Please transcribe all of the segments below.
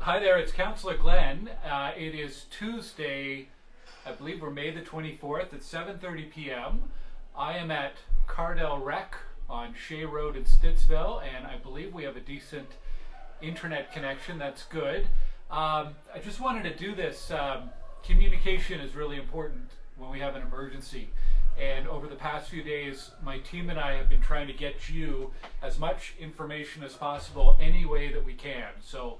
Hi there, it's Councillor Glenn. It is Tuesday, I believe we're May the 24th at 7:30 p.m. I am at CARDELREC on Shea Road in Stittsville, and I believe we have a decent internet connection. That's good. I just wanted to do this. Communication is really important when we have an emergency. And over the past few days, my team and I have been trying to get you as much information as possible any way that we can. So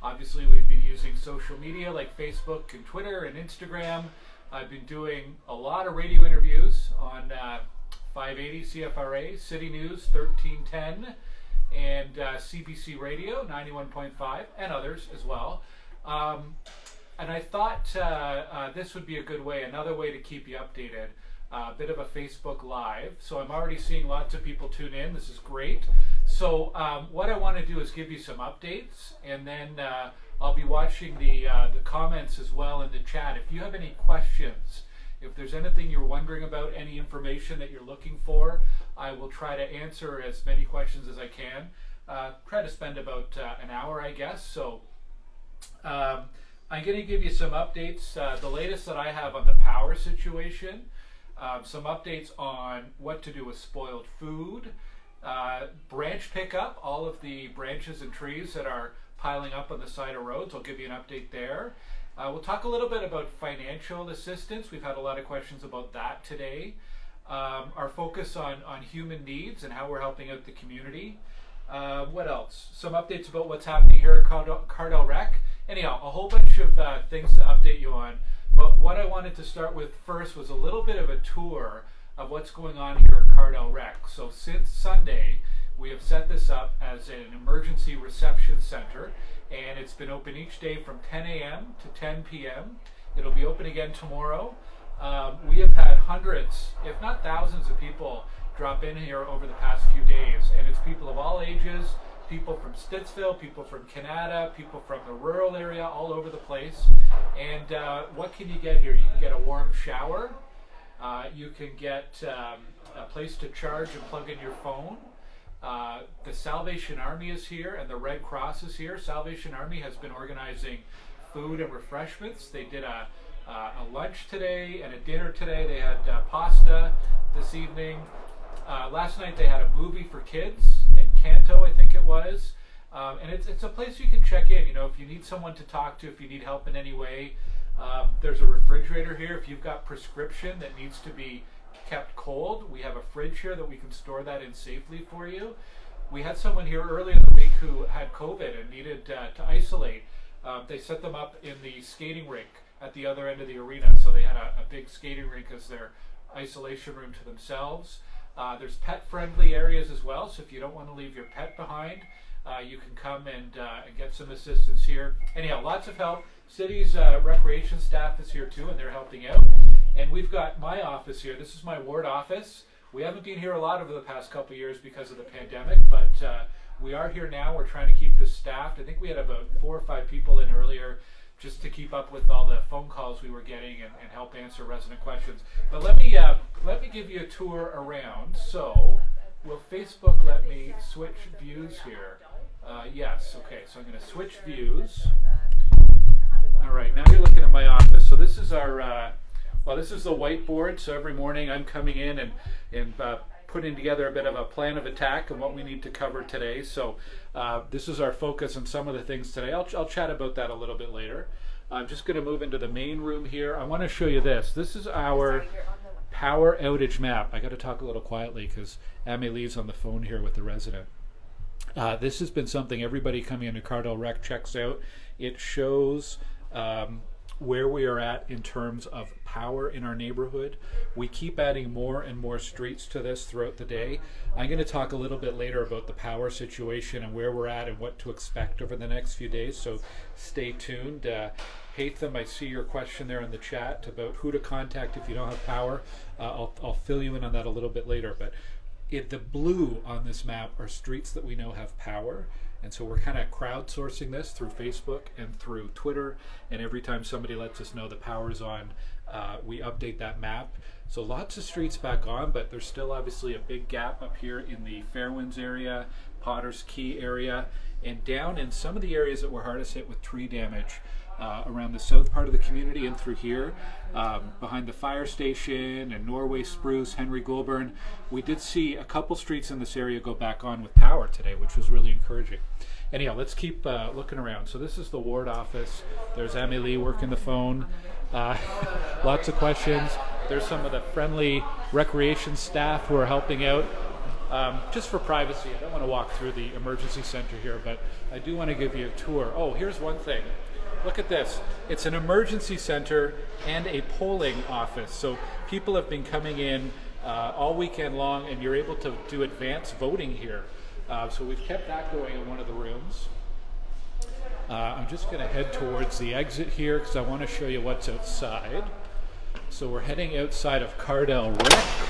obviously we've been using social media like Facebook and Twitter and Instagram. I've been doing a lot of radio interviews on 580 CFRA, City News 1310, and CBC Radio 91.5, and others as well. And I thought this would be a good way, another way to keep you updated. A bit of a Facebook Live. So I'm already seeing lots of people tune in. This is great. So what I want to do is give you some updates, and then I'll be watching the comments as well in the chat. If you have any questions, if there's anything you're wondering about, any information that you're looking for, I will try to answer as many questions as I can. Try to spend about an hour, I guess. So I'm going to give you some updates. The latest that I have on the power situation. Some updates on what to do with spoiled food, branch pickup, all of the branches and trees that are piling up on the side of roads. I'll give you an update there. We'll talk a little bit about financial assistance. We've had a lot of questions about that today. Our focus on human needs and how we're helping out the community. What else? Some updates about what's happening here at CARDELREC. Anyhow, a whole bunch of things to update you on. But what I wanted to start with first was a little bit of a tour of what's going on here at CARDELREC. So since Sunday, we have set this up as an emergency reception center, and it's been open each day from 10 a.m. to 10 p.m. It'll be open again tomorrow. We have had hundreds, if not thousands of people drop in here over the past few days, and it's people of all ages, people from Stittsville, people from Canada, people from the rural area, all over the place. And what can you get here? You can get a warm shower. You can get a place to charge and plug in your phone. The Salvation Army is here, and the Red Cross is here. Salvation Army has been organizing food and refreshments. They did a lunch today and a dinner today. They had pasta this evening. Last night they had a movie for kids in Canto, I think it was. And it's a place you can check in. You know, if you need someone to talk to, if you need help in any way. There's a refrigerator here. If you've got prescription that needs to be kept cold, we have a fridge here that we can store that in safely for you. We had someone here earlier in the week who had COVID and needed to isolate. They set them up in the skating rink at the other end of the arena. So they had a big skating rink as their isolation room to themselves. There's pet-friendly areas as well, so if you don't want to leave your pet behind, you can come and get some assistance here. Anyhow, lots of help. City's recreation staff is here too, and they're helping out. And we've got my office here. This is my ward office. We haven't been here a lot over the past couple of years because of the pandemic, but we are here now. We're trying to keep this staffed. I think we had about 4 or 5 people in earlier just to keep up with all the phone calls we were getting and help answer resident questions. But let me give you a tour around. So, will Facebook let me switch views here? Yes, okay, so I'm going to switch views. All right, now you're looking at my office. So this is our, this is the whiteboard. So every morning I'm coming in and putting together a bit of a plan of attack and what we need to cover today. So this is our focus on some of the things today. I'll chat about that a little bit later. I'm just going to move into the main room here. I want to show you this. This is our power outage map. I got to talk a little quietly because Amélie's on the phone here with the resident. This has been something everybody coming into CARDELREC checks out. It shows where we are at in terms of power in our neighborhood. We keep adding more and more streets to this throughout the day. I'm going to talk a little bit later about the power situation and where we're at and what to expect over the next few days, so stay tuned. Haitham, I see your question there in the chat about who to contact if you don't have power. I'll fill you in on that a little bit later, but the blue on this map are streets that we know have power. And so we're kind of crowdsourcing this through Facebook and through Twitter. And every time somebody lets us know the power's on, we update that map. So lots of streets back on, but there's still obviously a big gap up here in the Fairwinds area, Potter's Key area. and down in some of the areas that were hardest hit with tree damage around the south part of the community and through here, behind the fire station and Norway Spruce, Henry Goulburn. We did see a couple streets in this area go back on with power today, which was really encouraging. Anyhow, let's keep looking around. So this is the ward office. There's Amelie working the phone. Lots of questions. There's some of the friendly recreation staff who are helping out. Just for privacy, I don't want to walk through the emergency center here, but I do want to give you a tour. Oh, here's one thing. Look at this. It's an emergency center and a polling office. So people have been coming in all weekend long, and you're able to do advanced voting here. So we've kept that going in one of the rooms. I'm just going to head towards the exit here because I want to show you what's outside. So we're heading outside of CARDELREC.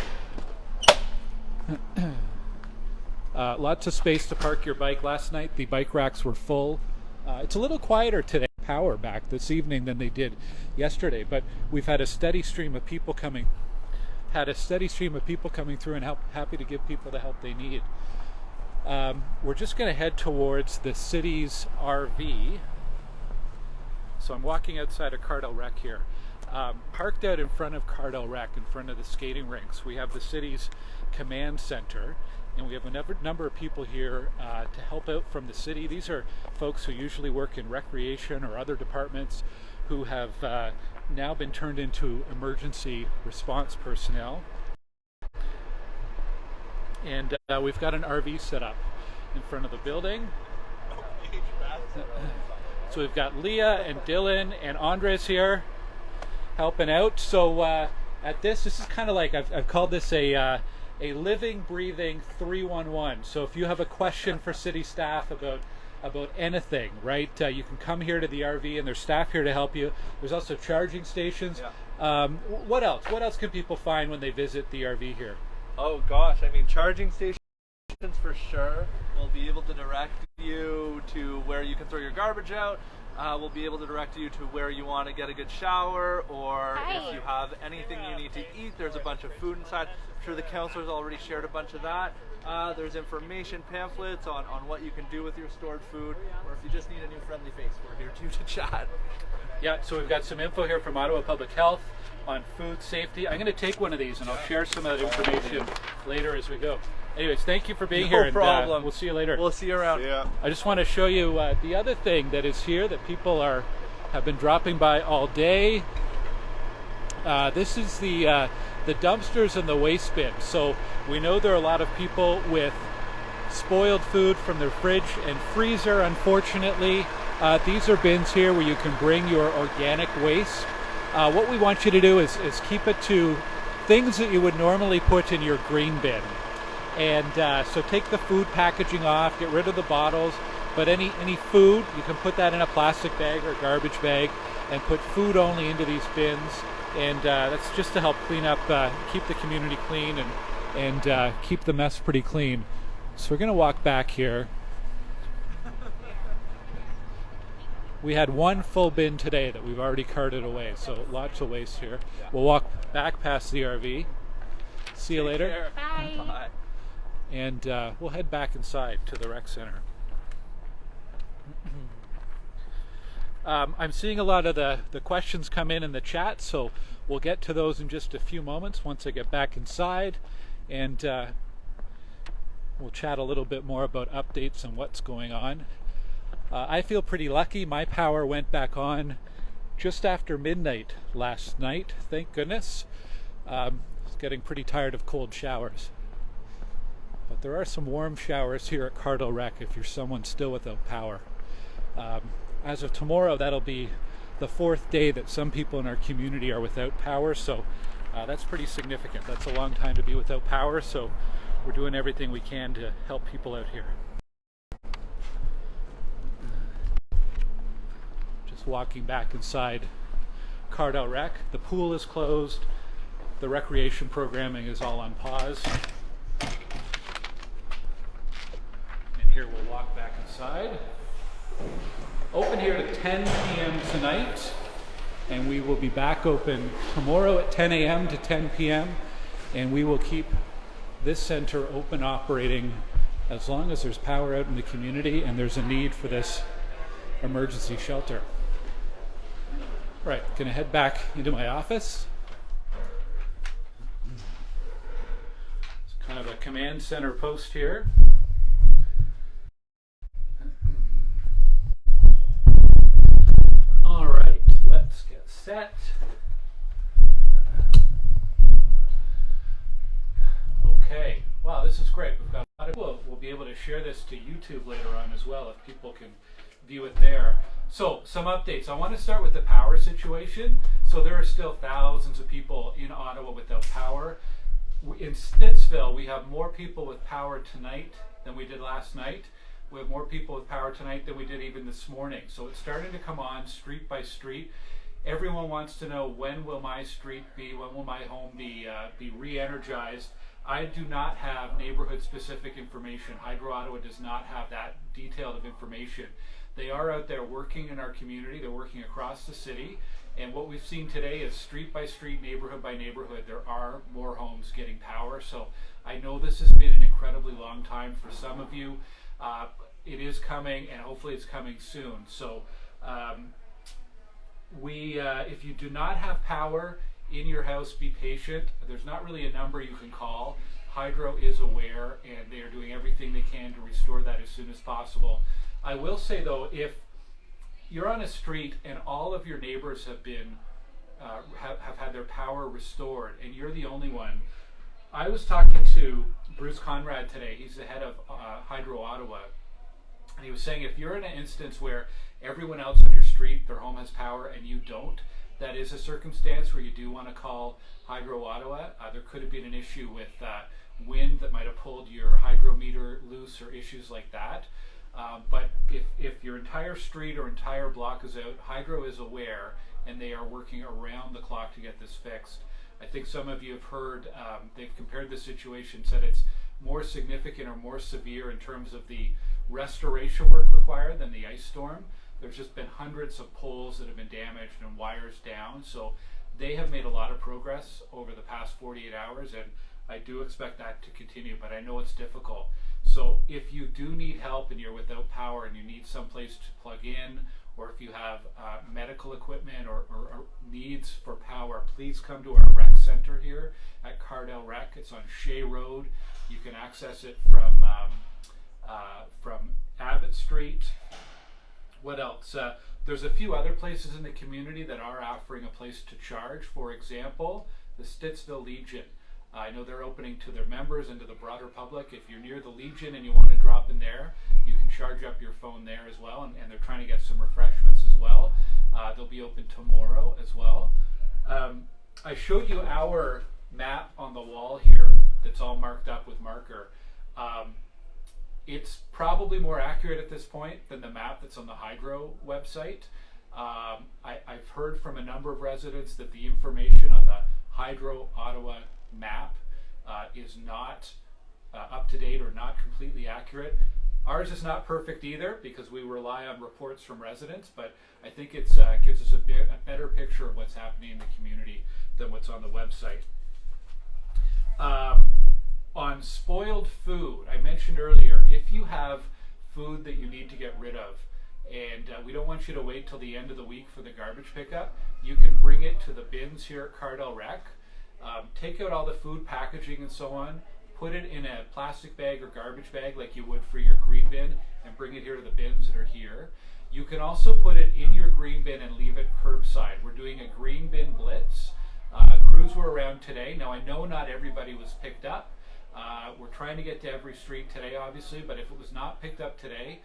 Lots of space to park your bike. Last night the bike racks were full. It's a little quieter today, power back this evening than they did yesterday, but we've had a steady stream of people coming. Through, and happy to give people the help they need. We're just going to head towards the city's RV. So I'm walking outside of CARDELREC here. Parked out in front of CARDELREC, in front of the skating rinks, we have the city's command center, and we have a number of people here to help out from the city. These are folks who usually work in recreation or other departments who have now been turned into emergency response personnel. And we've got an RV set up in front of the building. So we've got Leah and Dylan and Andres here helping out. So at this is kind of like, I've called this a living, breathing 311. So if you have a question for city staff about anything, right, you can come here to the RV, and there's staff here to help you. There's also charging stations. Yeah. What else? What else can people find when they visit the RV here? Oh gosh, I mean, charging stations for sure. We'll be able to direct you to where you can throw your garbage out. We'll be able to direct you to where you want to get a good shower, or if you have anything you need to eat, there's a bunch of food inside. I'm sure the councilors already shared a bunch of that. There's information pamphlets on what you can do with your stored food, or if you just need a new friendly face, we're here too to chat. Yeah, so we've got some info here from Ottawa Public Health on food safety. I'm going to take one of these and I'll share some of that information later as we go. Anyways, thank you for being here. No problem. We'll see you later. We'll see you around. Yeah. I just want to show you the other thing that is here that people have been dropping by all day. This is the dumpsters and the waste bin. So we know there are a lot of people with spoiled food from their fridge and freezer, unfortunately. These are bins here where you can bring your organic waste. What we want you to do is keep it to things that you would normally put in your green bin. And so take the food packaging off, get rid of the bottles, but any food, you can put that in a plastic bag or garbage bag and put food only into these bins. And that's just to help clean up, keep the community clean and keep the mess pretty clean. So we're going to walk back here. We had one full bin today that we've already carted away, so lots of waste here. Yeah. We'll walk back past the RV. See you later. Bye. Bye. And we'll head back inside to the rec center. I'm seeing a lot of the questions come in the chat, so we'll get to those in just a few moments once I get back inside. And we'll chat a little bit more about updates and what's going on. I feel pretty lucky. My power went back on just after midnight last night, thank goodness. I was getting pretty tired of cold showers. But there are some warm showers here at CARDELREC if you're someone still without power. As of tomorrow, that'll be the 4th day that some people in our community are without power, so that's pretty significant. That's a long time to be without power, so we're doing everything we can to help people out here. Just walking back inside CARDELREC. The pool is closed. The recreation programming is all on pause. And here we'll walk back inside. Open here at 10 p.m. tonight, and we will be back open tomorrow at 10 a.m. to 10 p.m. and we will keep this center open, operating as long as there's power out in the community and there's a need for this emergency shelter. Right, gonna head back into my office. It's kind of a command center post here. All right, let's get set. Okay, wow, this is great. We've got a lot of, we'll be able to share this to YouTube later on as well if people can view it there. So, some updates. I want to start with the power situation. So there are still thousands of people in Ottawa without power. In Stittsville, we have more people with power tonight than we did last night. We have more people with power tonight than we did even this morning. So it's starting to come on street by street. Everyone wants to know, when will my street be, when will my home be re-energized. I do not have neighborhood-specific information. Hydro Ottawa does not have that detailed of information. They are out there working in our community. They're working across the city. And what we've seen today is street by street, neighborhood by neighborhood, there are more homes getting power. So I know this has been an incredibly long time for some of you. It is coming, and hopefully it's coming soon. So if you do not have power in your house, be patient. There's not really a number you can call. Hydro is aware, and they are doing everything they can to restore that as soon as possible. I will say though, if you're on a street and all of your neighbors have been have had their power restored and you're the only one, I was talking to Bruce Conrad today. He's the head of Hydro Ottawa, and he was saying if you're in an instance where everyone else on your street, their home has power and you don't, that is a circumstance where you do want to call Hydro Ottawa. There could have been an issue with wind that might have pulled your hydro meter loose or issues like that. But if your entire street or entire block is out, Hydro is aware and they are working around the clock to get this fixed. I think some of you have heard, they've compared the situation, said it's more significant or more severe in terms of the restoration work required than the ice storm. There's just been hundreds of poles that have been damaged and wires down. So they have made a lot of progress over the past 48 hours, and I do expect that to continue, but I know it's difficult. So if you do need help and you're without power and you need some place to plug in, or if you have medical equipment or needs for power, please come to our rec center here at CARDELREC. It's on Shea Road. You can access it from Abbott Street. What else? There's a few other places in the community that are offering a place to charge. For example, the Stittsville Legion. I know they're opening to their members and to the broader public. If you're near the Legion and you want to drop in there, you can charge up your phone there as well. And they're trying to get some refreshments as well. They'll be open tomorrow as well. I showed you our map on the wall here that's all marked up with marker. It's probably more accurate at this point than the map that's on the Hydro website. I've heard from a number of residents that the information on the Hydro Ottawa map is not up to date or not completely accurate. Ours is not perfect either because we rely on reports from residents, but I think it gives us a better picture of what's happening in the community than what's on the website. On spoiled food, I mentioned earlier, if you have food that you need to get rid of, and we don't want you to wait till the end of the week for the garbage pickup, you can bring it to the bins here at CARDELREC. Take out all the food packaging and so on, put it in a plastic bag or garbage bag like you would for your green bin, and bring it here to the bins that are here. You can also put it in your green bin and leave it curbside. We're doing a green bin blitz. Crews were around today. Now I know not everybody was picked up. We're trying to get to every street today, obviously, but if it was not picked up today,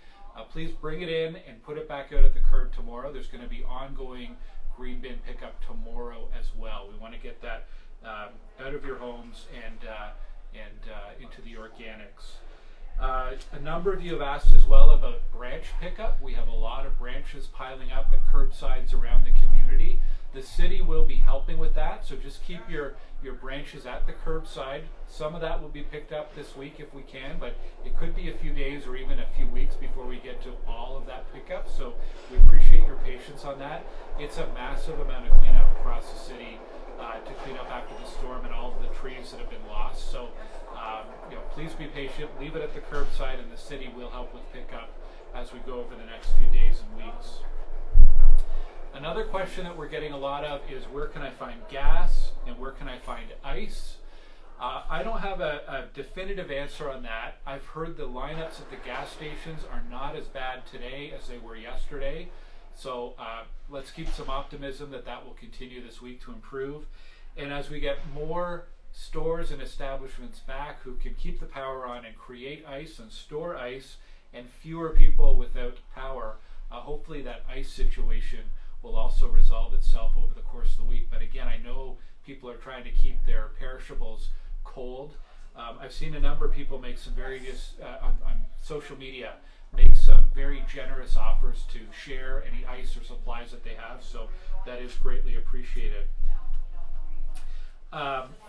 please bring it in and put it back out at the curb tomorrow. There's going to be ongoing green bin pickup tomorrow as well. We want to get that out of your homes and into the organics. A number of you have asked as well about branch pickup. We have a lot of branches piling up at curbsides around the community. The city will be helping with that, so just keep your branches at the curbside. Some of that will be picked up this week if we can, but it could be a few days or even a few weeks before we get to all of that pickup, so we appreciate your patience on that. It's a massive amount of cleanup across the city. to clean up after the storm and all of the trees that have been lost. So, please be patient. Leave it at the curbside, and the city will help with pickup as we go over the next few days and weeks. Another question that we're getting a lot of is, where can I find gas and where can I find ice? I don't have a definitive answer on that. I've heard the lineups at the gas stations are not as bad today as they were yesterday. So let's keep some optimism that that will continue this week to improve. And as we get more stores and establishments back who can keep the power on and create ice and store ice, and fewer people without power, hopefully that ice situation will also resolve itself over the course of the week. But again, I know people are trying to keep their perishables cold. I've seen a number of people make some various, on social media, make some very generous offers to share any ice or supplies that they have, so that is greatly appreciated.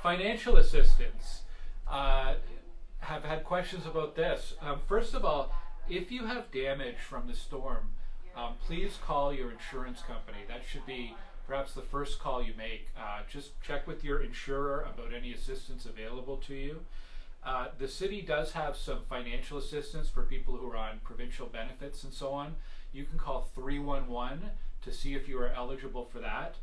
Financial assistance. Have had questions about this. First of all, if you have damage from the storm, please call your insurance company. That should be perhaps the first call you make. Just check with your insurer about any assistance available to you. The city does have some financial assistance for people who are on provincial benefits and so on. You can call 311 to see if you are eligible for that.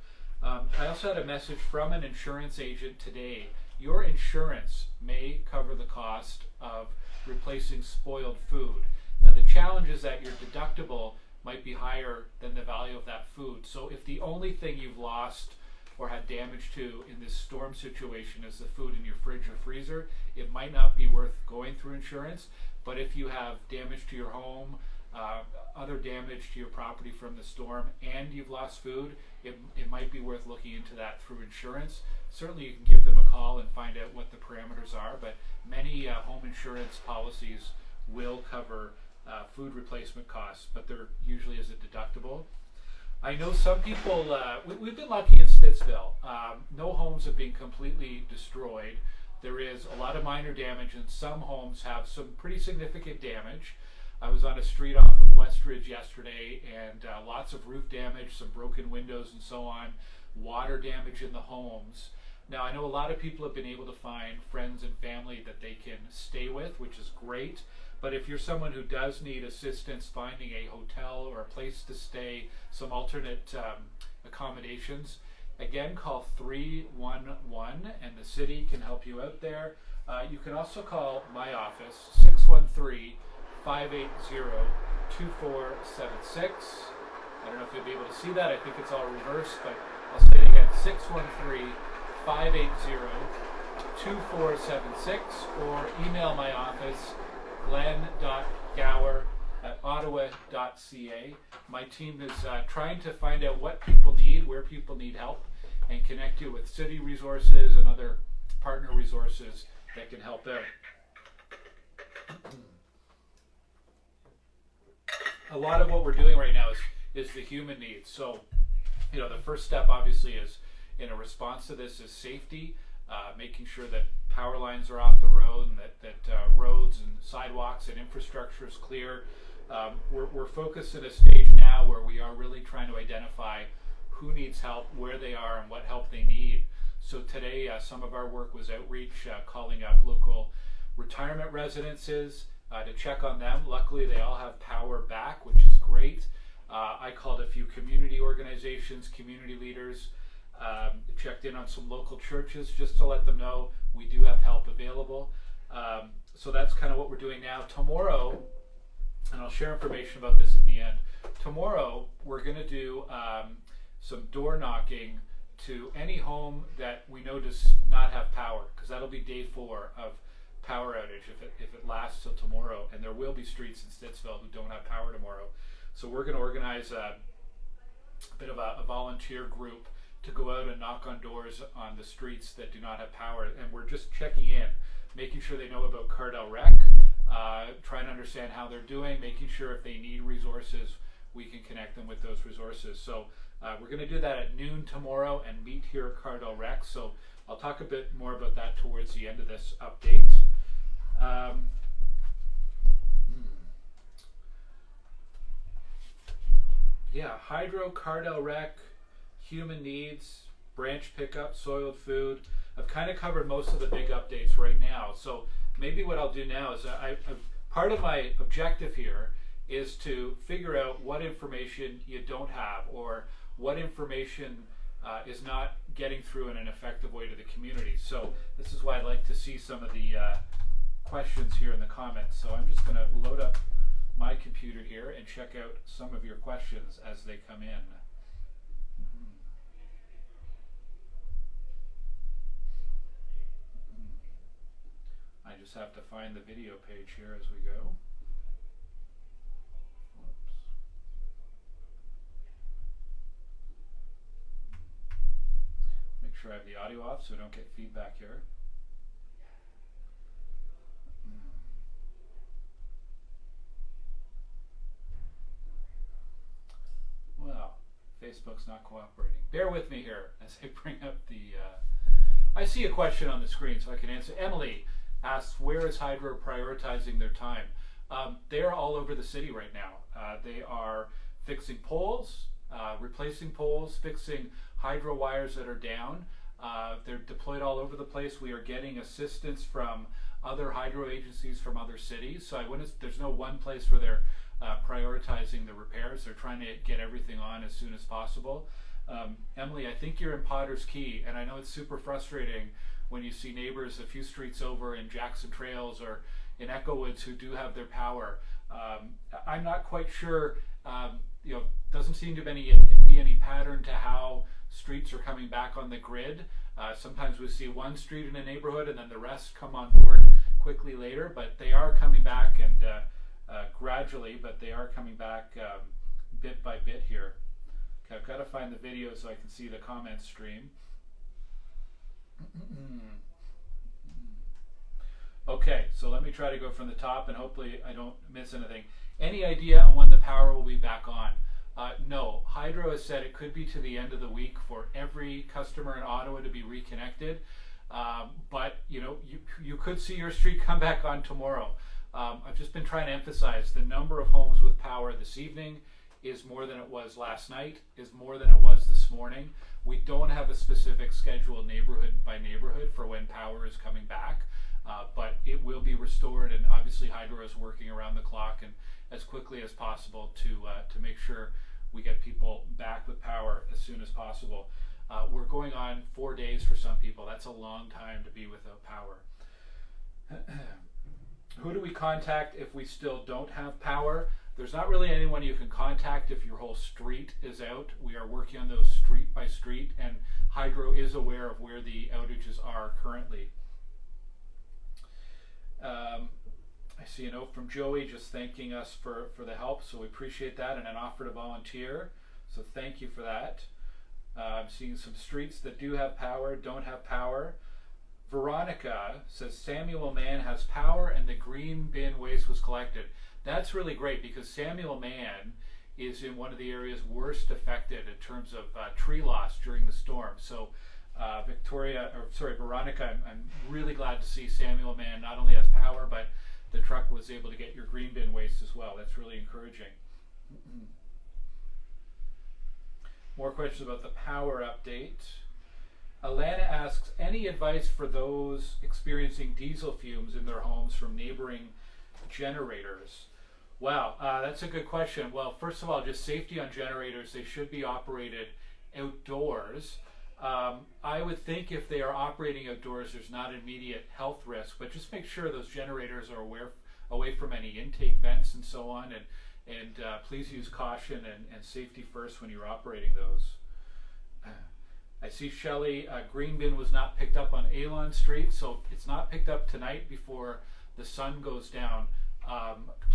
I also had a message from an insurance agent today. Your insurance may cover the cost of replacing spoiled food. Now the challenge is that your deductible might be higher than the value of that food. So if the only thing you've lost or had damage to in this storm situation is the food in your fridge or freezer, it might not be worth going through insurance. But if you have damage to your home, other damage to your property from the storm, and you've lost food, it might be worth looking into that through insurance. Certainly you can give them a call and find out what the parameters are, but many home insurance policies will cover food replacement costs, but there usually is a deductible. I know some people, we've been lucky in Stittsville. No homes have been completely destroyed. There is a lot of minor damage, and some homes have some pretty significant damage. I was on a street off of Westridge yesterday, and lots of roof damage, some broken windows and so on, water damage in the homes. Now, I know a lot of people have been able to find friends and family that they can stay with, which is great. But if you're someone who does need assistance finding a hotel or a place to stay, some alternate accommodations, again, call 311 and the city can help you out there. You can also call my office, 613-580-2476. I don't know if you'll be able to see that. I think it's all reversed, but I'll say it again, 613-580-2476, or email my office, glenn.gower@ottawa.ca. My team is trying to find out what people need, where people need help, and connect you with city resources and other partner resources that can help out. A lot of what we're doing right now is the human needs. So, the first step obviously is, in a response to this, is safety, making sure that power lines are off the road and that roads and sidewalks and infrastructure is clear. We're focused at a stage now where we are really trying to identify who needs help, where they are, and what help they need. So today, some of our work was outreach, calling up local retirement residences to check on them. Luckily, they all have power back, which is great. I called a few community organizations, community leaders, checked in on some local churches just to let them know we do have help available. So that's kind of what we're doing now. Tomorrow, and I'll share information about this at the end, tomorrow we're going to do some door knocking to any home that we know does not have power, because that'll be day 4 of power outage if it lasts till tomorrow, and there will be streets in Stittsville who don't have power tomorrow. So we're going to organize a bit of a volunteer group to go out and knock on doors on the streets that do not have power, and we're just checking in, making sure they know about CARDELREC, trying to understand how they're doing, making sure if they need resources, we can connect them with those resources. So we're going to do that at noon tomorrow and meet here at CARDELREC. So I'll talk a bit more about that towards the end of this update. Yeah, Hydro, CARDELREC, human needs. branch pickup, soiled food. I've kind of covered most of the big updates right now. So maybe what I'll do now is part of my objective here is to figure out what information you don't have, or what information is not getting through in an effective way to the community. So this is why I'd like to see some of the questions here in the comments. So I'm just going to load up my computer here and check out some of your questions as they come in. I just have to find the video page here as we go. Make sure I have the audio off so I don't get feedback here. Well, Facebook's not cooperating. Bear with me here as I bring up the... I see a question on the screen so I can answer. Emily asks, where is Hydro prioritizing their time? They are all over the city right now. They are fixing poles, replacing poles, fixing hydro wires that are down. They're deployed all over the place. We are getting assistance from other hydro agencies from other cities. So there's no one place where they're prioritizing the repairs. They're trying to get everything on as soon as possible. Emily, I think you're in Potter's Key, and I know it's super frustrating when you see neighbors a few streets over in Jackson Trails or in Echo Woods who do have their power. I'm not quite sure, doesn't seem to be any pattern to how streets are coming back on the grid. Sometimes we see one street in a neighborhood and then the rest come on board quickly later, but they are coming back, and gradually, but they are coming back bit by bit here. Okay, I've got to find the video so I can see the comment stream. Okay, so let me try to go from the top and hopefully I don't miss anything. Any idea on when the power will be back on? No, Hydro has said it could be to the end of the week for every customer in Ottawa to be reconnected. But you could see your street come back on tomorrow. I've just been trying to emphasize the number of homes with power this evening is more than it was last night, is more than it was this morning. We don't have a specific schedule neighborhood by neighborhood for when power is coming back, but it will be restored, and obviously Hydro is working around the clock and as quickly as possible to make sure we get people back with power as soon as possible. We're going on 4 days for some people. That's a long time to be without power. Who do we contact if we still don't have power? There's not really anyone you can contact if your whole street is out. We are working on those street by street, and Hydro is aware of where the outages are currently. I see a note from Joey just thanking us for the help, so we appreciate that, and an offer to volunteer. So thank you for that. I'm seeing some streets that do have power, don't have power. Veronica says Samuel Mann has power and the green bin waste was collected. That's really great because Samuel Mann is in one of the areas worst affected in terms of tree loss during the storm. So Veronica, I'm really glad to see Samuel Mann not only has power, but the truck was able to get your green bin waste as well. That's really encouraging. More questions about the power update. Alana asks, any advice for those experiencing diesel fumes in their homes from neighboring generators? Wow, that's a good question. Well, first of all, just safety on generators. They should be operated outdoors. I would think if they are operating outdoors, there's not immediate health risk, but just make sure those generators are away from any intake vents and so on, and please use caution and safety first when you're operating those. I see Shelley, green bin was not picked up on Alon Street, so it's not picked up tonight before the sun goes down.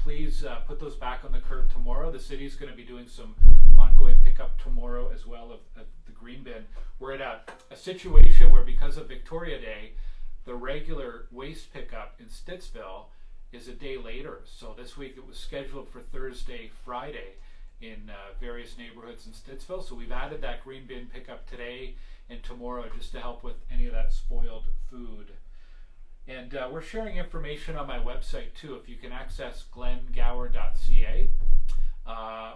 Please put those back on the curb tomorrow. The city's going to be doing some ongoing pickup tomorrow as well of the green bin. We're at a situation where, because of Victoria Day, the regular waste pickup in Stittsville is a day later. So this week it was scheduled for Thursday, Friday in various neighborhoods in Stittsville. So we've added that green bin pickup today and tomorrow just to help with any of that spoiled food. And we're sharing information on my website too. If you can access glengower.ca,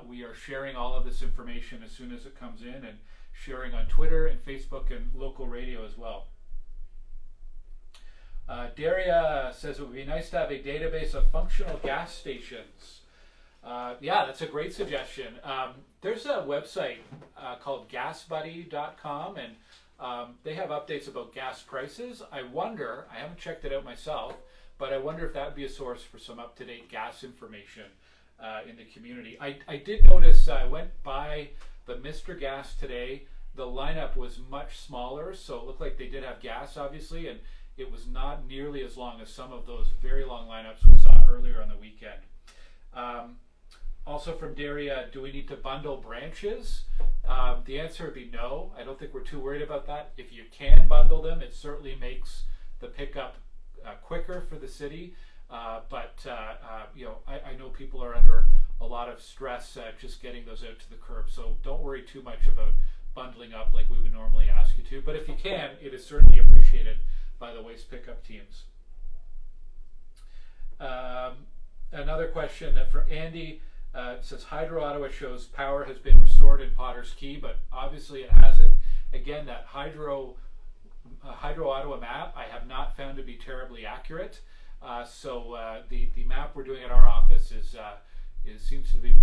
we are sharing all of this information as soon as it comes in, and sharing on Twitter and Facebook and local radio as well. Daria says it would be nice to have a database of functional gas stations. Yeah, that's a great suggestion. There's a website called gasbuddy.com, and they have updates about gas prices. I wonder, I haven't checked it out myself, but I wonder if that would be a source for some up-to-date gas information in the community. I did notice, I went by the Mr. Gas today. The lineup was much smaller, so it looked like they did have gas, obviously, and it was not nearly as long as some of those very long lineups we saw earlier on the weekend. Also from Daria, do we need to bundle branches? The answer would be no. I don't think we're too worried about that. If you can bundle them, it certainly makes the pickup quicker for the city. But you know, I know people are under a lot of stress just getting those out to the curb. So don't worry too much about bundling up like we would normally ask you to. But if you can, it is certainly appreciated by the waste pickup teams. Another question from Andy says Hydro Ottawa shows power has been restored in Potter's Key, but obviously it hasn't. Again, that Hydro Ottawa map I have not found to be terribly accurate. So the map we're doing at our office seems to be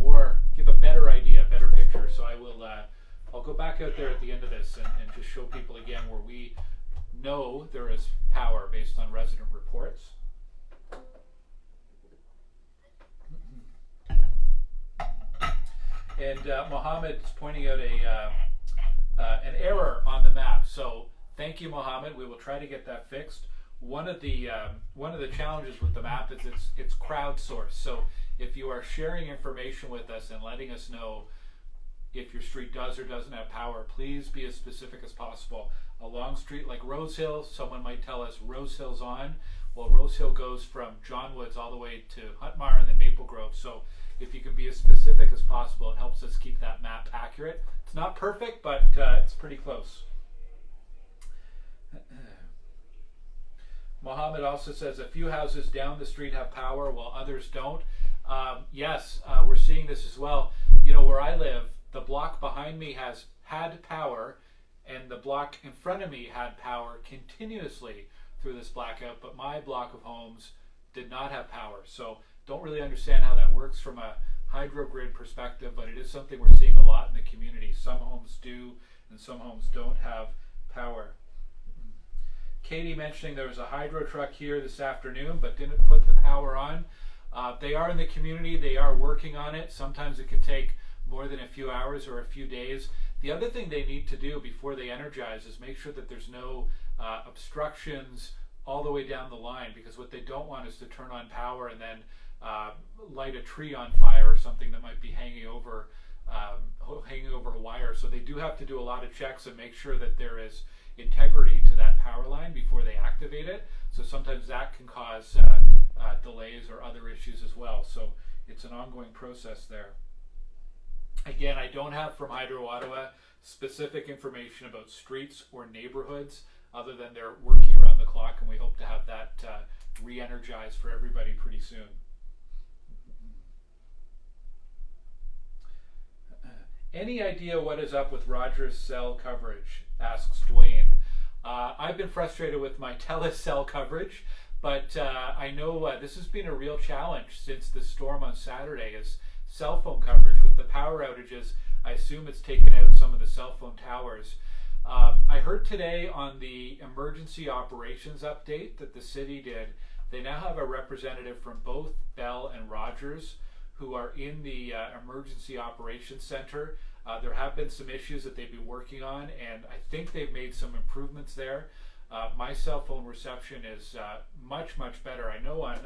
give a better idea, a better picture. So I will I'll go back out there at the end of this and just show people again where we know there is power based on resident reports. And Mohammed is pointing out an error on the map. So thank you, Mohammed. We will try to get that fixed. One of the challenges with the map is it's crowdsourced. So if you are sharing information with us and letting us know if your street does or doesn't have power, please be as specific as possible. A long street like Rose Hill, someone might tell us Rose Hill's on. Well, Rose Hill goes from John Woods all the way to Huntmar and then Maple Grove. So if you can be as specific as possible, it helps us keep that map accurate. It's not perfect, but it's pretty close. Mohammed also says a few houses down the street have power while others don't. Yes, we're seeing this as well. You know, where I live, the block behind me has had power, and the block in front of me had power continuously through this blackout, but my block of homes did not have power. So don't really understand how that works from a hydro grid perspective, but it is something we're seeing a lot in the community. Some homes do, and some homes don't have power. Katie mentioning there was a hydro truck here this afternoon, but didn't put the power on. They are in the community. They are working on it. Sometimes it can take more than a few hours or a few days. The other thing they need to do before they energize is make sure that there's no obstructions all the way down the line, because what they don't want is to turn on power and then light a tree on fire or something that might be hanging over a wire. So they do have to do a lot of checks and make sure that there is integrity to that power line before they activate it. So sometimes that can cause delays or other issues as well. So it's an ongoing process there. Again, I don't have from Hydro Ottawa specific information about streets or neighborhoods, other than they're working around the clock, and we hope to have that re-energized for everybody pretty soon. Any idea what is up with Rogers cell coverage? Asks Dwayne. I've been frustrated with my TELUS cell coverage, but I know this has been a real challenge since the storm on Saturday. Is cell phone coverage with the power outages. I assume it's taken out some of the cell phone towers. I heard today on the emergency operations update that the city did, they now have a representative from both Bell and Rogers who are in the emergency operations center. There have been some issues that they've been working on, and I think they've made some improvements there. My cell phone reception is much better. I know on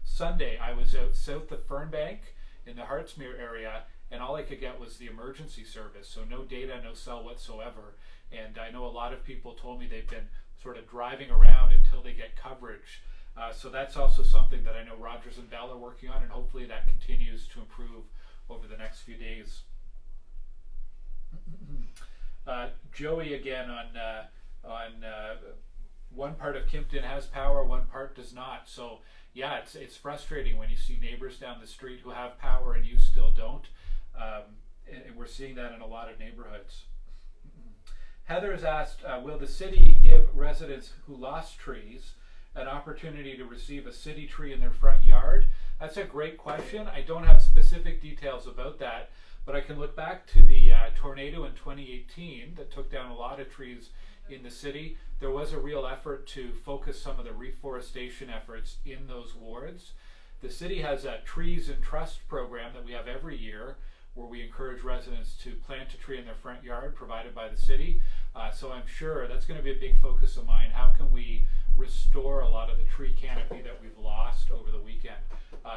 Sunday I was out south of Fernbank in the Hartsmere area, and all I could get was the emergency service, so no data, no cell whatsoever. And I know a lot of people told me they've been sort of driving around until they get coverage. So that's also something that I know Rogers and Bell are working on, and hopefully that continues to improve over the next few days. Joey again on one part of Kimpton has power, one part does not. So yeah, it's frustrating when you see neighbors down the street who have power and you still don't. we're seeing that in a lot of neighborhoods. Heather has asked, will the city give residents who lost trees an opportunity to receive a city tree in their front yard? That's a great question. I don't have specific details about that, but I can look back to the tornado in 2018 that took down a lot of trees in the city. There was a real effort to focus some of the reforestation efforts in those wards. The city has a Trees and Trust program that we have every year, where we encourage residents to plant a tree in their front yard provided by the city. So I'm sure that's going to be a big focus of mine. How can we restore a lot of the tree canopy that we've lost over the weekend?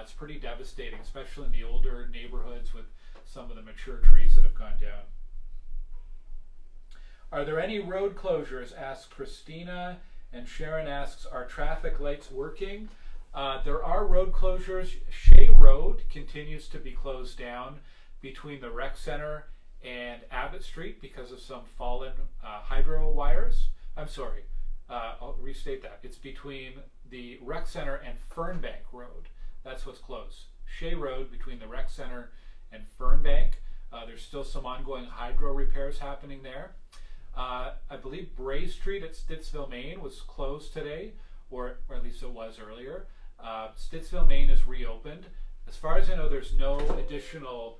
It's pretty devastating, especially in the older neighborhoods with some of the mature trees that have gone down. Are there any road closures? Asks Christina, and Sharon asks, are traffic lights working? There are road closures. Shea Road continues to be closed down between the rec center and Abbott Street because of some fallen hydro wires. I'm sorry, I'll restate that. It's between the rec center and Fernbank Road. That's what's closed. Shea Road between the rec center and Fernbank. There's still some ongoing hydro repairs happening there. I believe Bray Street at Stittsville, Maine was closed today, or at least it was earlier. Stittsville, Maine is reopened. As far as I know, there's no additional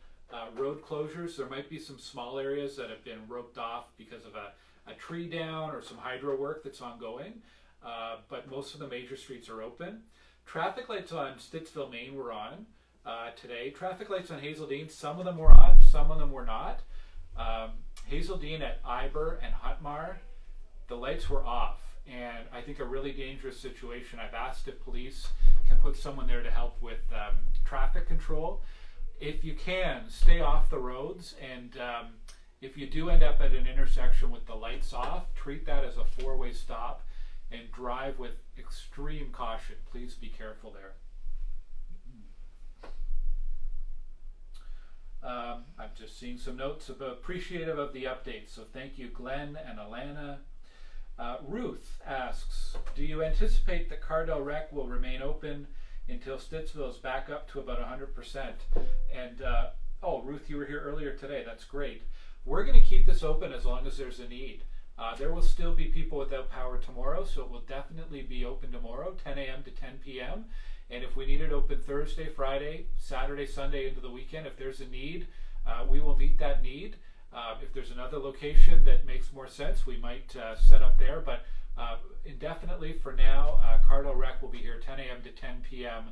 road closures. There might be some small areas that have been roped off because of a tree down or some hydro work that's ongoing, but most of the major streets are open. Traffic lights on Stittsville, Maine were on today. Traffic lights on Hazeldean, some of them were on, some of them were not. Hazeldean at Iber and Huntmar, the lights were off, and I think a really dangerous situation. I've asked if police can put someone there to help with traffic control. If you can, stay off the roads, and if you do end up at an intersection with the lights off, treat that as a four-way stop and drive with extreme caution. Please be careful there. I'm just seeing some notes about appreciative of the updates, so thank you, Glenn and Alana. Ruth asks, do you anticipate that CARDELREC will remain open until Stittsville is back up to about 100%? And oh, Ruth, you were here earlier today. That's great. We're going to keep this open as long as there's a need. There will still be people without power tomorrow, so it will definitely be open tomorrow, 10 a.m. to 10 p.m. And if we need it open Thursday, Friday, Saturday, Sunday into the weekend, if there's a need, we will meet that need. If there's another location that makes more sense, we might set up there. But indefinitely for now, CARDELREC will be here 10 a.m. to 10 p.m.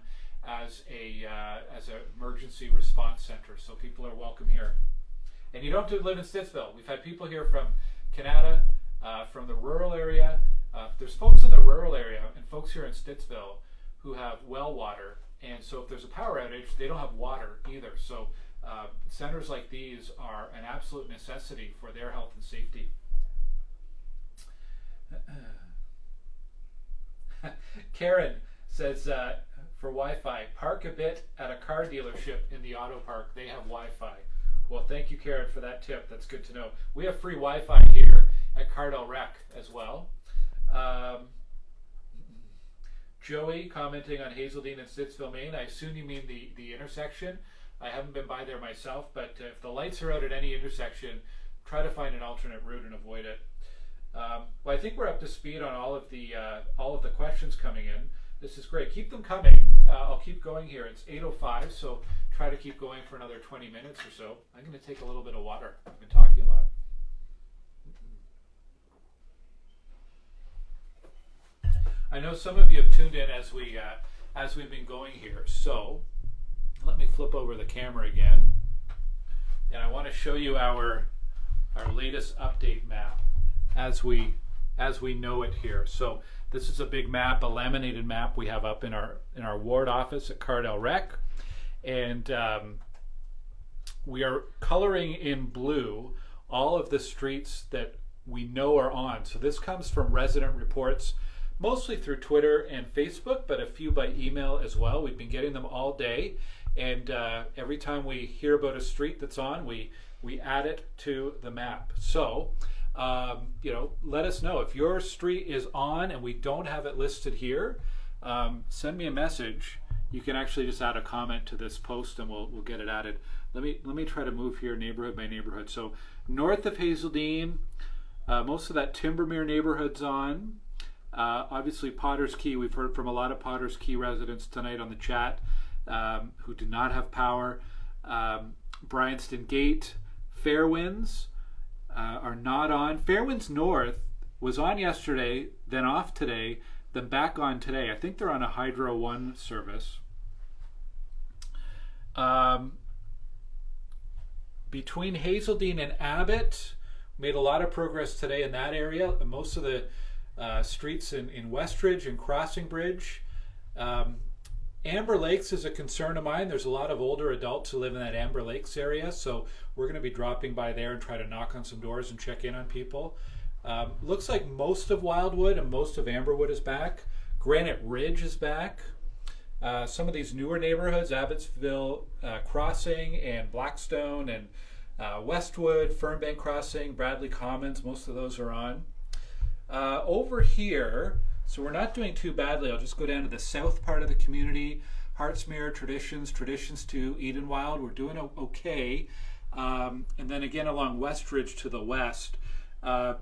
as an emergency response center. So people are welcome here. And you don't have to live in Stittsville. We've had people here from Canada, from the rural area. There's folks in the rural area and folks here in Stittsville who have well water. And so if there's a power outage, they don't have water either. So centers like these are an absolute necessity for their health and safety. Karen says, for Wi-Fi, park a bit at a car dealership in the auto park. They have Wi-Fi. Well, thank you, Karen, for that tip. That's good to know. We have free Wi-Fi here at CARDELREC as well. Joey commenting on Hazeldean and Stittsville, Maine. I assume you mean the intersection. I haven't been by there myself, but if the lights are out at any intersection, try to find an alternate route and avoid it. Well, I think we're up to speed on all of the questions coming in. This is great. Keep them coming. I'll keep going here. It's 8:05, so try to keep going for another 20 minutes or so. I'm going to take a little bit of water. I've been talking a lot. I know some of you have tuned in as we've been going here. So let me flip over the camera again, and I want to show you our latest update map as we know it here. So this is a big map, a laminated map we have up in our ward office at CARDELREC, and we are coloring in blue all of the streets that we know are on. So this comes from resident reports, mostly through Twitter and Facebook, but a few by email as well. We've been getting them all day, and every time we hear about a street that's on, we add it to the map. So let us know if your street is on and we don't have it listed here. Send me a message. You can actually just add a comment to this post and we'll get it added. let me try to move here neighborhood by neighborhood. So north of Hazeldean, most of that Timbermere neighborhood's on. Obviously Potter's Key, we've heard from a lot of Potter's Key residents tonight on the chat who do not have power. Bryanston Gate, Fairwinds are not on. Fairwinds North was on yesterday, then off today, then back on today. I think they're on a Hydro 1 service. Between Hazeldean and Abbott, made a lot of progress today in that area. Most of the streets in Westridge and Crossing Bridge. Amber Lakes is a concern of mine. There's a lot of older adults who live in that Amber Lakes area, so we're going to be dropping by there and try to knock on some doors and check in on people. Looks like most of Wildwood and most of Amberwood is back. Granite Ridge is back. Some of these newer neighborhoods, Abbotsville Crossing and Blackstone and Westwood, Fernbank Crossing, Bradley Commons, most of those are on. Over here, so we're not doing too badly. I'll just go down to the south part of the community. Hartsmere, Traditions 2, Edenwild, we're doing okay. And then again along Westridge to the west.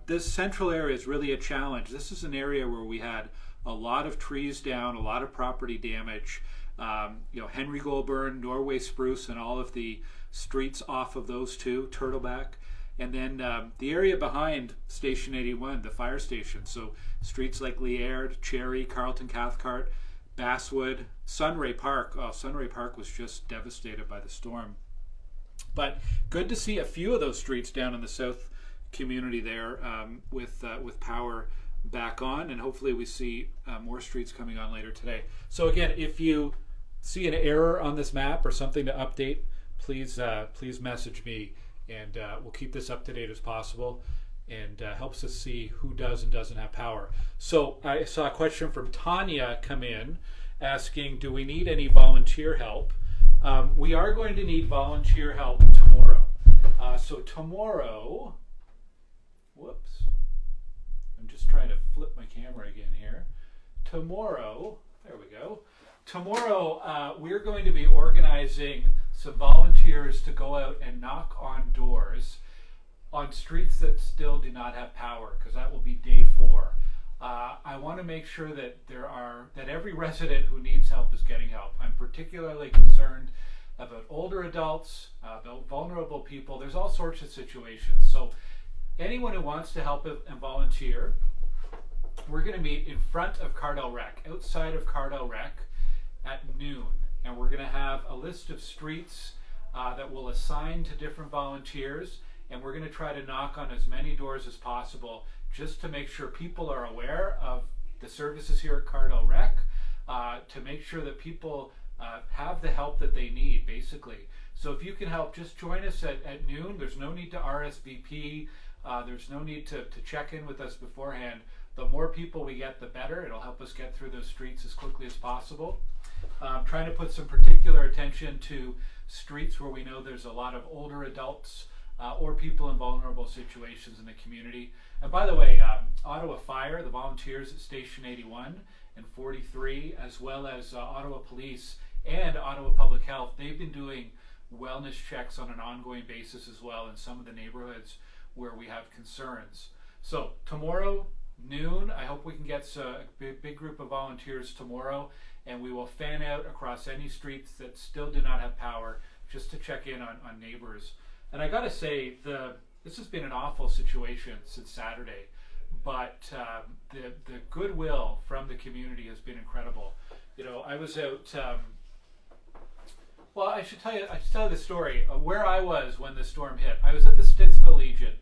This central area is really a challenge. This is an area where we had a lot of trees down, a lot of property damage. Henry Goulburn, Norway Spruce, and all of the streets off of those two, Turtleback. And then the area behind Station 81, the fire station. So streets like Liard, Cherry, Carlton Cathcart, Basswood, Sunray Park. Oh, Sunray Park was just devastated by the storm. But good to see a few of those streets down in the south community there with power back on, and hopefully we see more streets coming on later today. So again, if you see an error on this map or something to update, please message me, and we'll keep this up to date as possible, and helps us see who does and doesn't have power. So I saw a question from Tanya come in asking, do we need any volunteer help? We are going to need volunteer help tomorrow. So tomorrow, whoops, I'm just trying to flip my camera again here. Tomorrow, there we go. Tomorrow, we're going to be organizing some volunteers to go out and knock on doors on streets that still do not have power, because that will be day 4. I want to make sure that that every resident who needs help is getting help. I'm particularly concerned about older adults, about vulnerable people. There's all sorts of situations. So anyone who wants to help and volunteer, we're going to meet in front of CARDELREC, outside of CARDELREC at noon. And we're going to have a list of streets that we'll assign to different volunteers, and we're going to try to knock on as many doors as possible just to make sure people are aware of the services here at CARDELREC, to make sure that people have the help that they need, basically. So if you can help, just join us at noon. There's no need to RSVP. There's no need to check in with us beforehand. The more people we get, the better. It'll help us get through those streets as quickly as possible. Trying to put some particular attention to streets where we know there's a lot of older adults or people in vulnerable situations in the community. And by the way, Ottawa Fire, the volunteers at Station 81 and 43, as well as Ottawa Police and Ottawa Public Health, they've been doing wellness checks on an ongoing basis as well in some of the neighborhoods where we have concerns. So tomorrow, noon, I hope we can get a big group of volunteers tomorrow, and we will fan out across any streets that still do not have power just to check in on neighbors. And I gotta say, this has been an awful situation since Saturday, but the goodwill from the community has been incredible. I was out, well, I should tell you the story. Where I was when the storm hit, I was at the Stittsville Legion,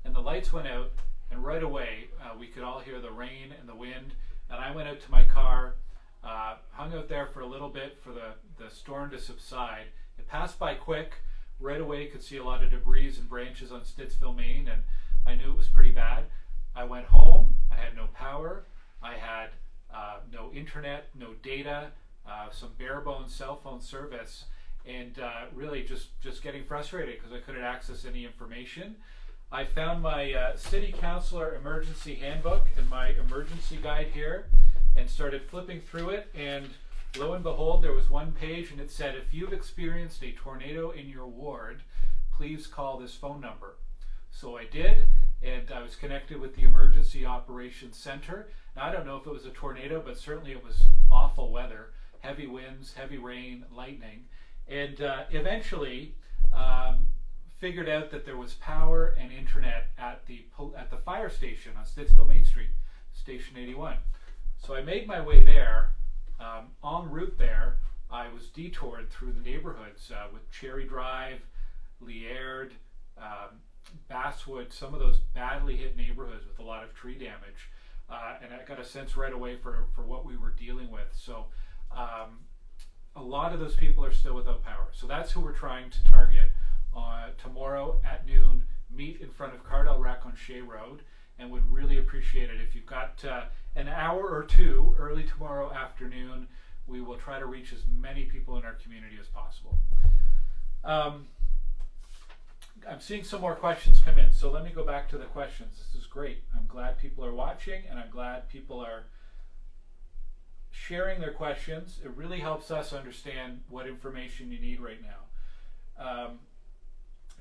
and the lights went out, and right away we could all hear the rain and the wind, and I went out to my car, hung out there for a little bit for the storm to subside. It passed by quick. Right away, you could see a lot of debris and branches on Stittsville, Maine, and I knew it was pretty bad. I went home. I had no power. I had no internet, no data, some bare bones cell phone service, and really just getting frustrated because I couldn't access any information. I found my city councilor emergency handbook and my emergency guide here and started flipping through it, and lo and behold, there was one page and it said, if you've experienced a tornado in your ward, please call this phone number. So I did, and I was connected with the Emergency Operations Center. Now, I don't know if it was a tornado, but certainly it was awful weather, heavy winds, heavy rain, lightning, and eventually figured out that there was power and internet at the fire station on Stittsville Main Street, Station 81. So I made my way there. En route there, I was detoured through the neighborhoods with Cherry Drive, Liard, Basswood, some of those badly hit neighborhoods with a lot of tree damage. And I got a sense right away for what we were dealing with. So a lot of those people are still without power. So that's who we're trying to target tomorrow at noon. Meet in front of CARDELREC on Shea Road, and would really appreciate it if you've got an hour or two early tomorrow afternoon. We will try to reach as many people in our community as possible. I'm seeing some more questions come in, so let me go back to the questions. This is great. I'm glad people are watching, and I'm glad people are sharing their questions. It really helps us understand what information you need right now.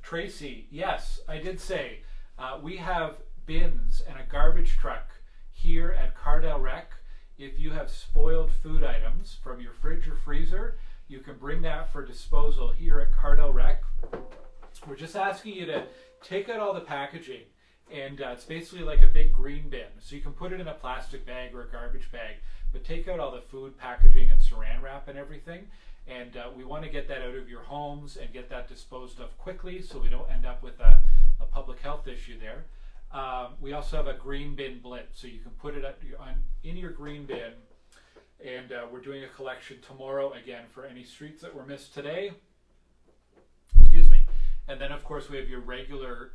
Tracy, yes, I did say we have bins and a garbage truck here at CARDELREC. If you have spoiled food items from your fridge or freezer, you can bring that for disposal here at CARDELREC. We're just asking you to take out all the packaging, and it's basically like a big green bin. So you can put it in a plastic bag or a garbage bag, but take out all the food packaging and saran wrap and everything. And we want to get that out of your homes and get that disposed of quickly so we don't end up with a public health issue there. We also have a green bin blitz, so you can put it in your green bin. And we're doing a collection tomorrow again for any streets that were missed today. Excuse me. And then, of course, we have your regular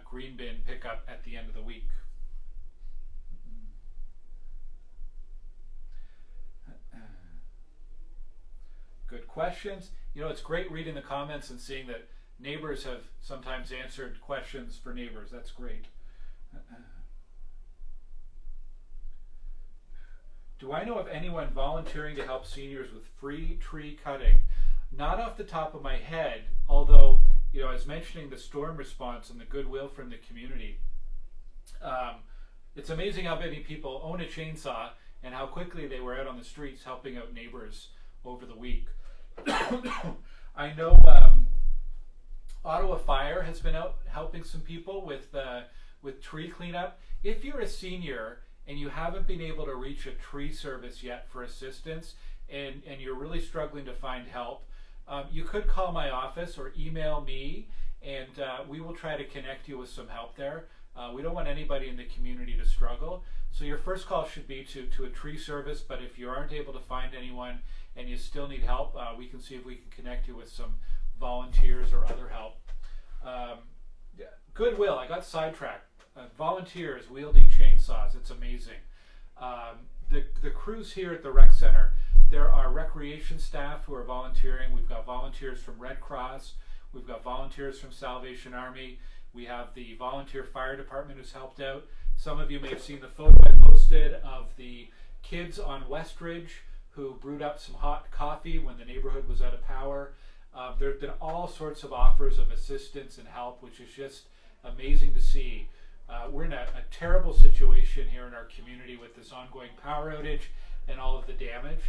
green bin pickup at the end of the week. Good questions. You know, it's great reading the comments and seeing that neighbors have sometimes answered questions for neighbors. That's great. Do I know of anyone volunteering to help seniors with free tree cutting? Not off the top of my head, although, you know, I was mentioning the storm response and the goodwill from the community. It's amazing how many people own a chainsaw and how quickly they were out on the streets helping out neighbors over the week. I know Ottawa Fire has been out helping some people with tree cleanup. If you're a senior and you haven't been able to reach a tree service yet for assistance, and you're really struggling to find help, you could call my office or email me, and we will try to connect you with some help there. We don't want anybody in the community to struggle. So your first call should be to a tree service, but if you aren't able to find anyone and you still need help, we can see if we can connect you with some volunteers or other help. Goodwill, I got sidetracked. Volunteers wielding chainsaws, it's amazing. The crews here at the rec center, there are recreation staff who are volunteering. We've got volunteers from Red Cross. We've got volunteers from Salvation Army. We have the volunteer fire department who's helped out. Some of you may have seen the photo I posted of the kids on Westridge who brewed up some hot coffee when the neighborhood was out of power. There have been all sorts of offers of assistance and help, which is just amazing to see. We're in a terrible situation here in our community with this ongoing power outage and all of the damage,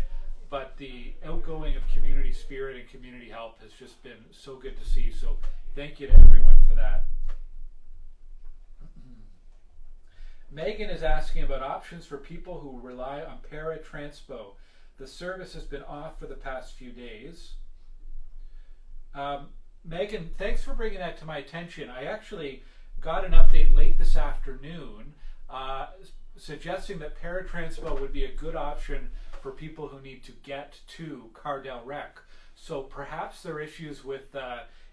but the outgoing of community spirit and community help has just been so good to see. So thank you to everyone for that. Megan is asking about options for people who rely on paratranspo. The service has been off for the past few days. Megan, thanks for bringing that to my attention. I actually got an update late this afternoon suggesting that paratranspo would be a good option for people who need to get to CARDELREC. So perhaps their issues with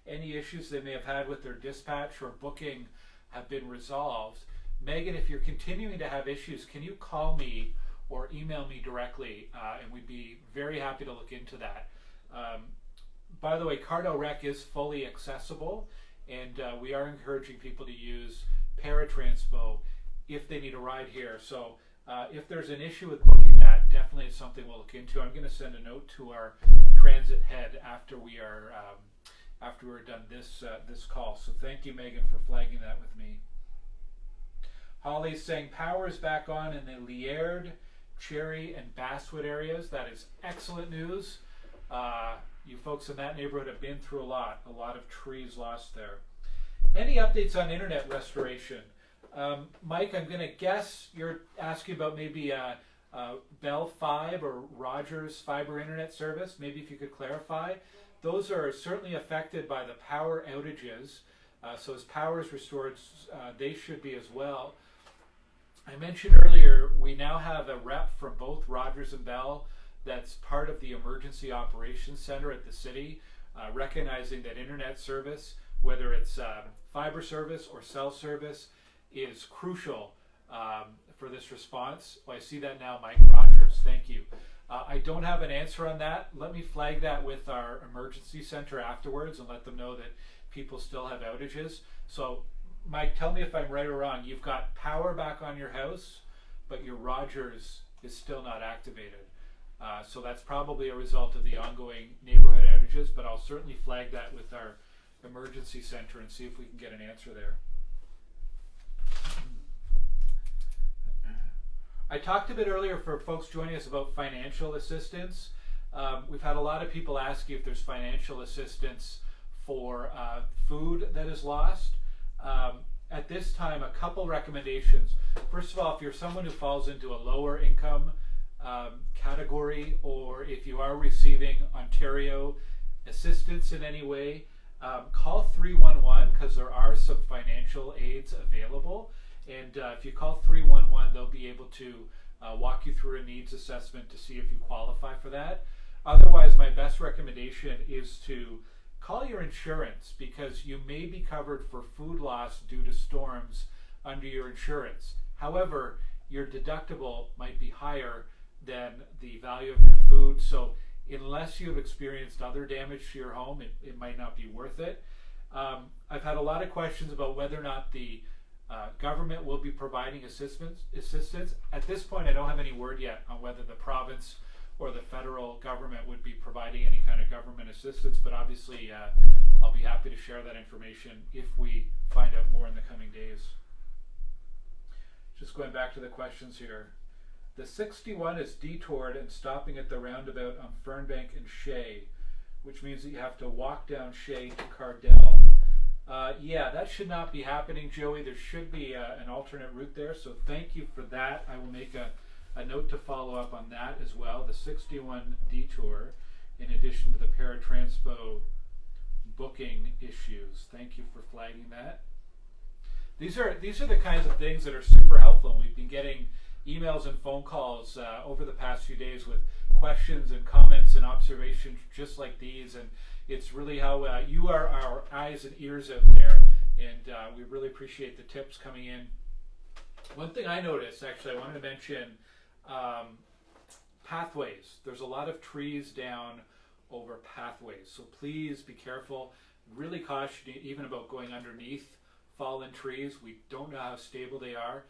any issues they may have had with their dispatch or booking have been resolved. Megan, if you're continuing to have issues, can you call me or email me directly, and we'd be very happy to look into that. By the way, CARDELREC is fully accessible, and we are encouraging people to use paratranspo if they need a ride here. So If there's an issue with booking that, definitely it's something we'll look into. I'm going to send a note to our transit head after we're done this call. So thank you, Megan, for flagging that with me. Holly's saying power is back on in the Liard, Cherry, and Basswood areas. That is excellent news. You folks in that neighborhood have been through a lot of trees lost there. Any updates on internet restoration? Mike, I'm going to guess you're asking about maybe Bell 5 or Rogers fiber internet service. Maybe if you could clarify. Those are certainly affected by the power outages. So as power is restored, they should be as well. I mentioned earlier, we now have a rep from both Rogers and Bell that's part of the Emergency Operations Center at the city, recognizing that internet service, whether it's fiber service or cell service, is crucial for this response. Well, I see that now, Mike Rogers. Thank you. I don't have an answer on that. Let me flag that with our emergency center afterwards and let them know that people still have outages. So, Mike, tell me if I'm right or wrong. You've got power back on your house, but your Rogers is still not activated. So that's probably a result of the ongoing neighborhood outages, but I'll certainly flag that with our emergency center and see if we can get an answer there. I talked a bit earlier for folks joining us about financial assistance. We've had a lot of people ask you if there's financial assistance for food that is lost. At this time, a couple recommendations. First of all, if you're someone who falls into a lower income category, or if you are receiving Ontario assistance in any way, call 311 because there are some financial aids available. And if you call 311, they'll be able to walk you through a needs assessment to see if you qualify for that. Otherwise, my best recommendation is to call your insurance, because you may be covered for food loss due to storms under your insurance. However, your deductible might be higher than the value of your food. So unless you've experienced other damage to your home, it might not be worth it. I've had a lot of questions about whether or not the government will be providing assistance. At this point, I don't have any word yet on whether the province or the federal government would be providing any kind of government assistance, but obviously I'll be happy to share that information if we find out more in the coming days. Just going back to the questions here. The 61 is detoured and stopping at the roundabout on Fernbank and Shea, which means that you have to walk down Shea to Cardell. Yeah, that should not be happening, Joey. There should be an alternate route there, so thank you for that. I will make a note to follow up on that as well, the 61 detour, in addition to the paratranspo booking issues. Thank you for flagging that. These are the kinds of things that are super helpful. We've been getting emails and phone calls over the past few days with questions and comments and observations just like these, and it's really how you are our eyes and ears out there, and we really appreciate the tips coming in. One thing I noticed, actually, I wanted to mention pathways. There's a lot of trees down over pathways, so please be careful. Really caution even about going underneath fallen trees. We don't know how stable they are.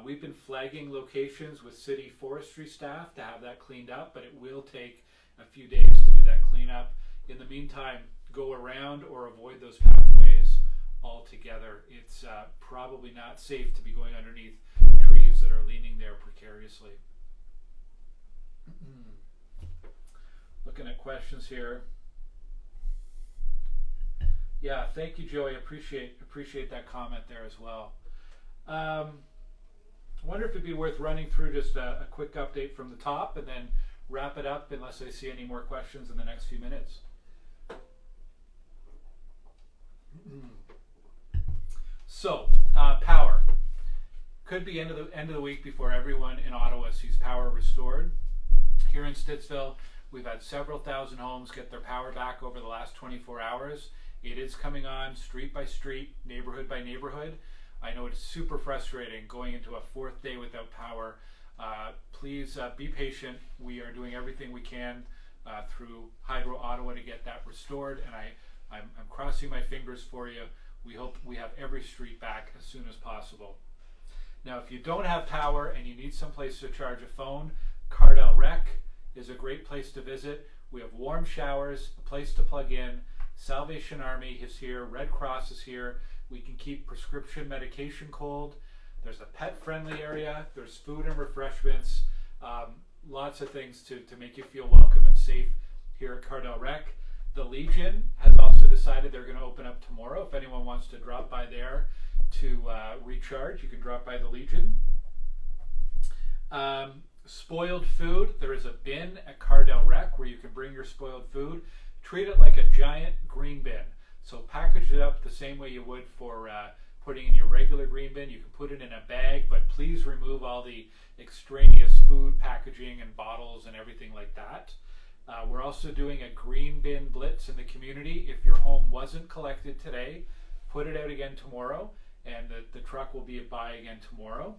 We've been flagging locations with city forestry staff to have that cleaned up, but it will take a few days to do that cleanup. In the meantime, go around or avoid those pathways altogether. It's probably not safe to be going underneath trees that are leaning there precariously. Looking at questions here. Yeah, thank you, Joey. Appreciate that comment there as well. I wonder if it'd be worth running through just a quick update from the top and then wrap it up unless I see any more questions in the next few minutes. So, power. Could be end of the week before everyone in Ottawa sees power restored. Here in Stittsville, we've had several thousand homes get their power back over the last 24 hours. It is coming on street by street, neighborhood by neighborhood. I know it's super frustrating going into a fourth day without power. Please be patient. We are doing everything we can through Hydro Ottawa to get that restored, and I'm crossing my fingers for you. We hope we have every street back as soon as possible. Now, if you don't have power and you need someplace to charge a phone, CARDELREC is a great place to visit. We have warm showers, a place to plug in. Salvation Army is here. Red Cross is here. We can keep prescription medication cold. There's a pet-friendly area. There's food and refreshments. Lots of things to make you feel welcome and safe here at CARDELREC. The Legion has also decided they're going to open up tomorrow. If anyone wants to drop by there to recharge, you can drop by the Legion. Spoiled food, there is a bin at CARDELREC where you can bring your spoiled food. Treat it like a giant green bin. So package it up the same way you would for putting in your regular green bin. You can put it in a bag, but please remove all the extraneous food packaging and bottles and everything like that. We're also doing a green bin blitz in the community. If your home wasn't collected today, put it out again tomorrow, and the truck will be by again tomorrow.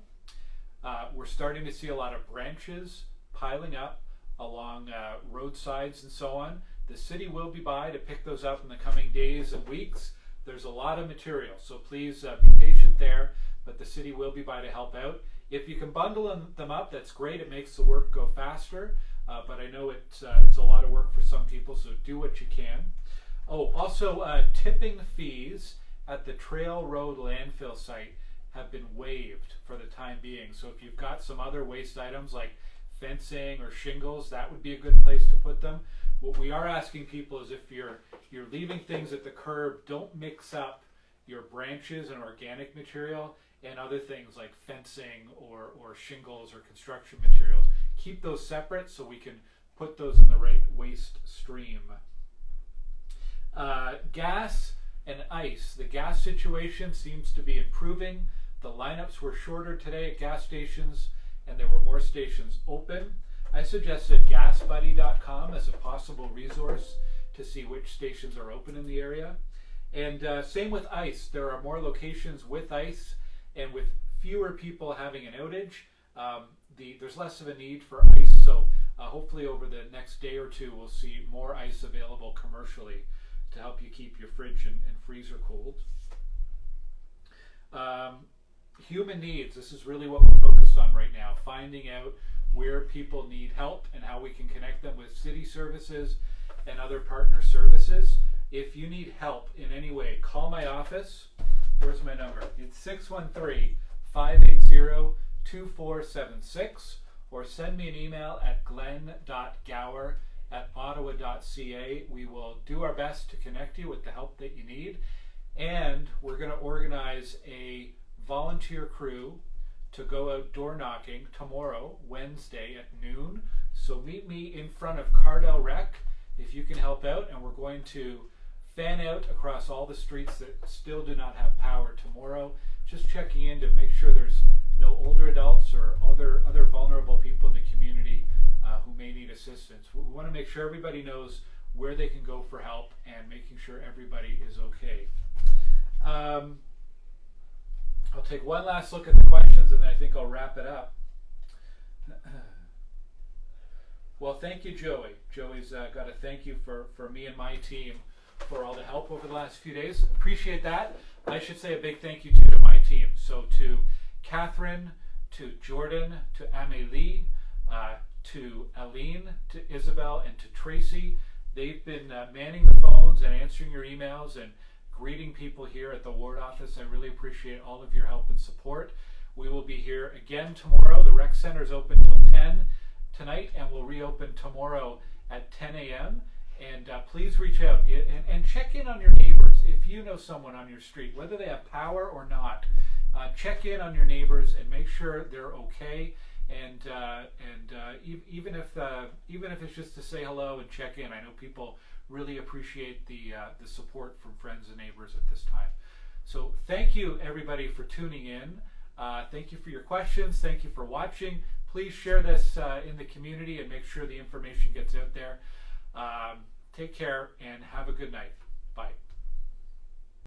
We're starting to see a lot of branches piling up along roadsides and so on. The city will be by to pick those up in the coming days and weeks. There's a lot of material, so please be patient there, but the city will be by to help out. If you can bundle them up, that's great. It makes the work go faster, but I know it's a lot of work for some people, so do what you can. Oh, also tipping fees at the Trail Road landfill site have been waived for the time being. So if you've got some other waste items like fencing or shingles, that would be a good place to put them. What we are asking people is if you're leaving things at the curb, don't mix up your branches and organic material and other things like fencing or shingles or construction materials. Keep those separate so we can put those in the right waste stream. Gas and ice. The gas situation seems to be improving. The lineups were shorter today at gas stations and there were more stations open. I suggested gasbuddy.com as a possible resource to see which stations are open in the area. And same with ice. There are more locations with ice, and with fewer people having an outage, there's less of a need for ice. So hopefully over the next day or two, we'll see more ice available commercially to help you keep your fridge and freezer cold. Human needs. This is really what we're focused on right now, finding out where people need help and how we can connect them with city services and other partner services. If you need help in any way, call my office. Where's my number? It's 613-580-2476, or send me an email at glenn.gower@ottawa.ca. We will do our best to connect you with the help that you need, and we're going to organize a volunteer crew to go out door knocking tomorrow, Wednesday at noon. So meet me in front of CARDELREC if you can help out, and we're going to fan out across all the streets that still do not have power tomorrow, just checking in to make sure there's no older adults or other vulnerable people in the community who may need assistance. We want to make sure everybody knows where they can go for help and making sure everybody is okay. I'll take one last look at the questions and then I think I'll wrap it up. Well, thank you, Joey. Joey's got a thank you for me and my team for all the help over the last few days. Appreciate that. I should say a big thank you to my team. So to Catherine, to Jordan, to Amélie, to Aline, to Isabel, and to Tracy. They've been manning the phones and answering your emails and greeting people here at the ward office. I really appreciate all of your help and support. We will be here again tomorrow. The rec center is open till 10 tonight and will reopen tomorrow at 10 a.m. And please reach out and check in on your neighbors. If you know someone on your street, whether they have power or not, check in on your neighbors and make sure they're okay. And even if it's just to say hello and check in, I know people really appreciate the support from friends and neighbors at this time. So thank you everybody for tuning in. Thank you for your questions. Thank you for watching. Please share this in the community and make sure the information gets out there. Take care and have a good night.